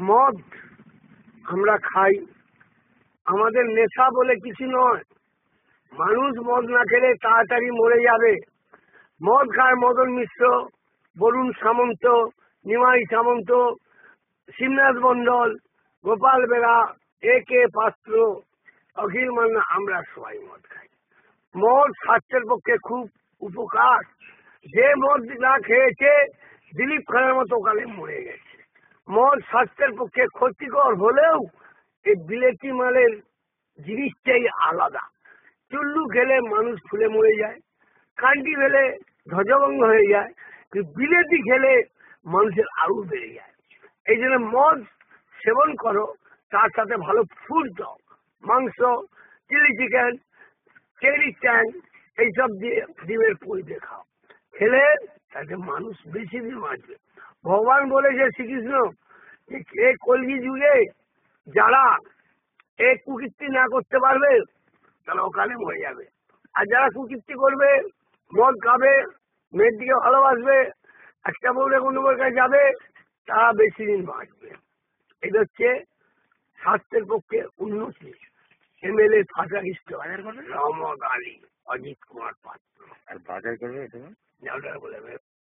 মদ আমরা খাই, আমাদের নেশা বলে কিছু নয়। মানুষ মদ না খেলে তাড়াতাড়ি মরে যাবে। মদ খায় মদন মিশ্র, বরুণ সামন্ত, নিমাই সামন্ত, শিবনাথ মন্ডল, গোপাল বেরা, এ.কে. পাত্র, অখিল মান্না, আমরা সবাই মদ খাই। মদ স্বাস্থ্যের পক্ষে খুব উপকার। যে মদ না খেয়েছে দিলীপ খানের মতো কালে মরে গেছে। মদ স্বাস্থ্যের পক্ষে ক্ষতিকর হলেও এই বিলেতি মালের জিনিসটাই আলাদা। চুল্লু খেলে মানুষ ফুলে মরে যায়, কান্টি খেলে ধ্বজভঙ্গ হয়ে যায়, কিন্তু বিলেতি খেলে মানুষের আরো বেড়ে যায়। এই জন্য মদ সেবন করো, তার সাথে ভালো ফুড দাও, মাংস, চিলি চিকেন, চেরি ট্যাং, এইসব দিয়ে ডিমের পুরি দিয়ে খাও। খেলে তাতে মানুষ বেশি দিন বাঁচবে। ভগবান বলেছে শ্রীকৃষ্ণ, এই কলগি যুগে যারা এই কুকীর্তি না করতে পারবে তারা ওখানে মরে যাবে। আর যারা কুকীর্তি করবে, মদ খাবে, মেয়ের দিকে ভালোবাসবে, একটা বউরে কোনো কাছে যাবে, তারা বেশি দিন বাঁচবে। এটা হচ্ছে স্বাস্থ্যের পক্ষে উন্নতি। এমএলএ ফাঁসা হিস্ট রহমত আলী, অজিত কুমার পাত্র। আর বাজার করবে এটা বলে